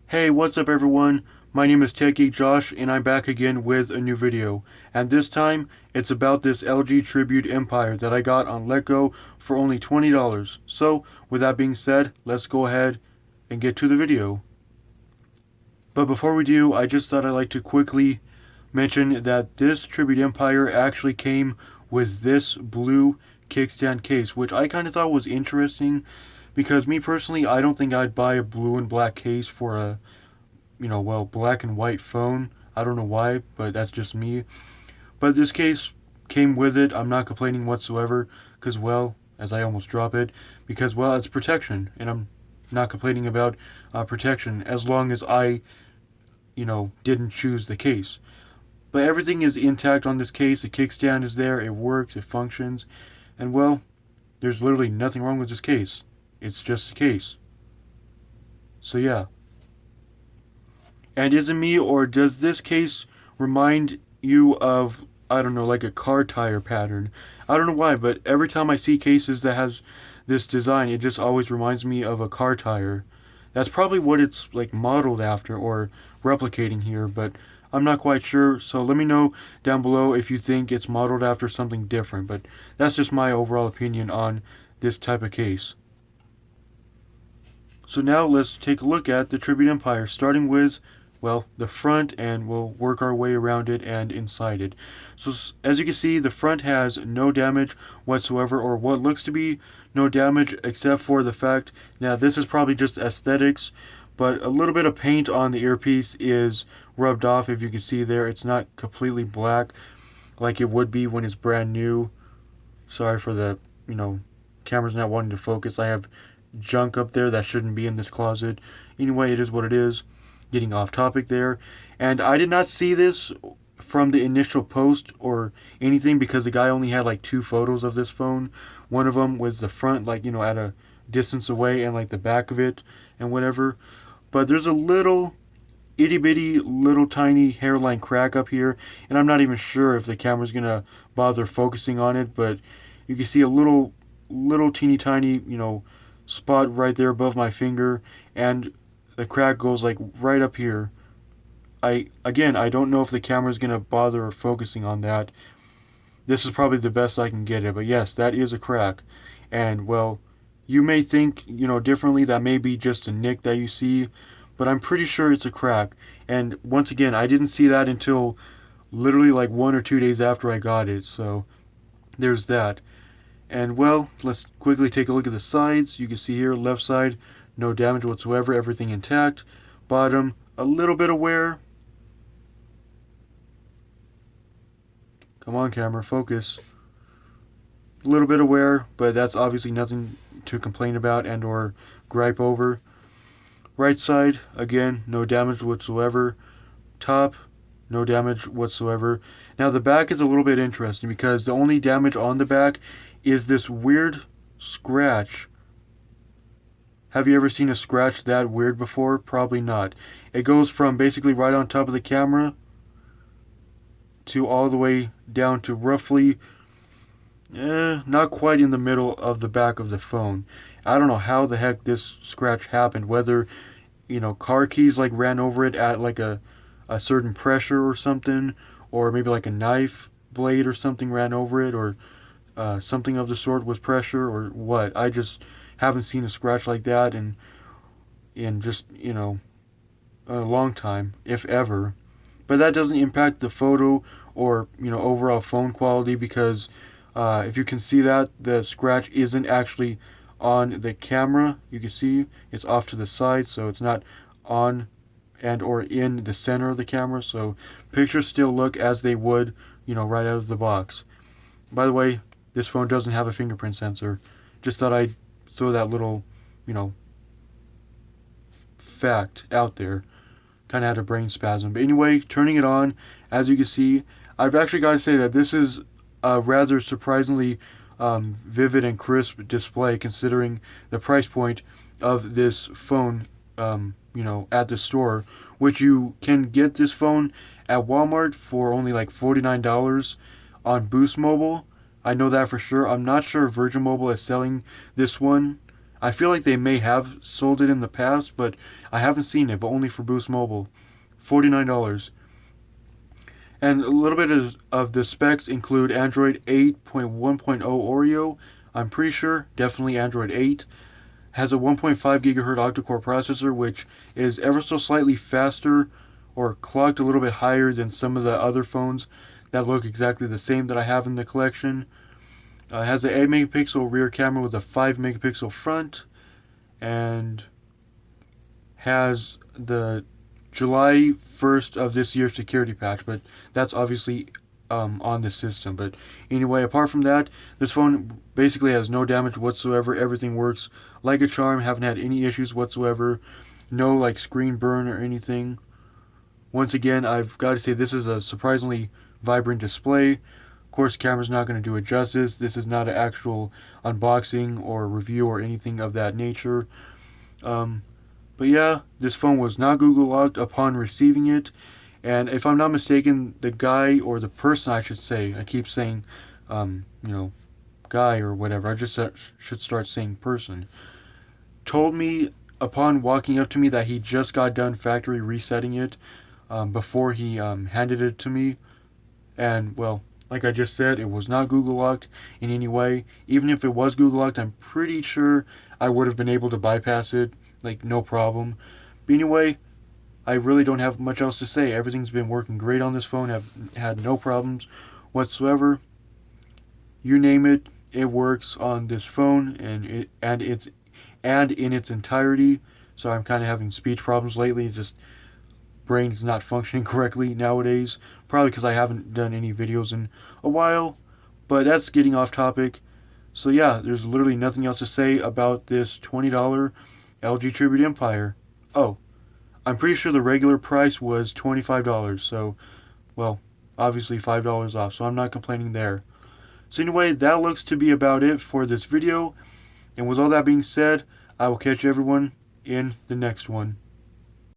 Hey, what's up everyone? My name is techgeekjosh and I'm back again with a new video. And this time, it's about this LG Tribute Empire that I got on Letgo for only $20. So, with that being said, let's go ahead and get to the video. But before we do, I just thought I'd like to quickly mention that this Tribute Empire actually came with this blue kickstand case, which I kind of thought was interesting because me personally, I don't think I'd buy a blue and black case for a black and white phone. I don't know why, but that's just me. But this case came with it. I'm not complaining whatsoever because, well, as I almost drop it, because, well, it's protection, and I'm not complaining about protection as long as I, didn't choose the case. But everything is intact on this case. The kickstand is there, it works, it functions, and, well, there's literally nothing wrong with this case. It's just a case. So, yeah. And is it me, or does this case remind you of, I don't know, like a car tire pattern? I don't know why, but every time I see cases that has this design, it just always reminds me of a car tire. That's probably what it's like modeled after or replicating here, but I'm not quite sure. So let me know down below if you think it's modeled after something different. But that's just my overall opinion on this type of case. So now let's take a look at the Tribute Empire, starting with, well, the front, and we'll work our way around it and inside it. So as you can see, the front has no damage whatsoever, or what looks to be no damage, except for the fact, now this is probably just aesthetics, but a little bit of paint on the earpiece is rubbed off. If you can see there, it's not completely black like it would be when it's brand new. Sorry for the, camera's not wanting to focus. I have junk up there that shouldn't be in this closet. Anyway, it is what it is. Getting off topic there. And I did not see this from the initial post or anything because the guy only had like 2 photos of this phone. One of them was the front, like, at a distance away, and like the back of it and whatever. But there's a little itty bitty little tiny hairline crack up here, and I'm not even sure if the camera's gonna bother focusing on it, but you can see a little teeny tiny, spot right there above my finger, and the crack goes like right up here. I don't know if the camera's gonna bother focusing on that. This is probably the best I can get it, but yes, that is a crack. And, well, you may think, differently. That may be just a nick that you see, but I'm pretty sure it's a crack. And once again, I didn't see that until literally like 1 or 2 days after I got it, so there's that. And, well, let's quickly take a look at the sides. You can see here, left side, no damage whatsoever, everything intact. Bottom, a little bit of wear. Come on, camera, focus. A little bit of wear, but that's obviously nothing to complain about and or gripe over. Right side, again, no damage whatsoever. Top, no damage whatsoever. Now the back is a little bit interesting because the only damage on the back is this weird scratch. Have you ever seen a scratch that weird before? Probably not. It goes from basically right on top of the camera to all the way down to roughly, not quite in the middle of the back of the phone. I don't know how the heck this scratch happened, whether, car keys like ran over it at like a certain pressure or something, or maybe like a knife blade or something ran over it, or something of the sort was pressure, or what. I just haven't seen a scratch like that in just, a long time, if ever. But that doesn't impact the photo or, overall phone quality because if you can see that, the scratch isn't actually on the camera. You can see it's off to the side, so it's not on and or in the center of the camera, so pictures still look as they would, right out of the box. By the way, this phone doesn't have a fingerprint sensor. Just thought I'd throw that little, fact out there. Kind of had a brain spasm. But anyway, turning it on, as you can see, I've actually got to say that this is a rather surprisingly vivid and crisp display considering the price point of this phone, at the store, which you can get this phone at Walmart for only like $49 on Boost Mobile. I know that for sure. I'm not sure if Virgin Mobile is selling this one I feel like they may have sold it in the past, but I haven't seen it, but only for Boost Mobile. $49. And a little bit of the specs include Android 8.1.0 Oreo. I'm pretty sure, definitely Android 8. Has a 1.5 gigahertz octa-core processor, which is ever so slightly faster or clocked a little bit higher than some of the other phones that look exactly the same that I have in the collection. It has an 8 megapixel rear camera with a 5 megapixel front, and has the July 1st of this year security patch, but that's obviously on the system. But anyway, apart from that, this phone basically has no damage whatsoever. Everything works like a charm. Haven't had any issues whatsoever. No like screen burn or anything. Once again, I've got to say this is a surprisingly vibrant display. Of course, camera's not going to do it justice. This is not an actual unboxing or review or anything of that nature. Um, but yeah, this phone was not Google locked upon receiving it. And if I'm not mistaken, the guy, or the person I should say, I keep saying, you know, guy or whatever, I just should start saying person, told me upon walking up to me that he just got done factory resetting it before he handed it to me. And well, like I just said, it was not Google locked in any way. Even if it was Google locked, I'm pretty sure I would have been able to bypass it, like no problem. But anyway, I really don't have much else to say. Everything's been working great on this phone. I've had no problems whatsoever. You name it, it works on this phone, and in its entirety. So I'm kind of having speech problems lately. Just brain's not functioning correctly nowadays. Probably because I haven't done any videos in a while. But that's getting off topic. So yeah, there's literally nothing else to say about this $20 LG Tribute Empire. Oh, I'm pretty sure the regular price was $25. So, well, obviously $5 off. So I'm not complaining there. So anyway, that looks to be about it for this video. And with all that being said, I will catch everyone in the next one.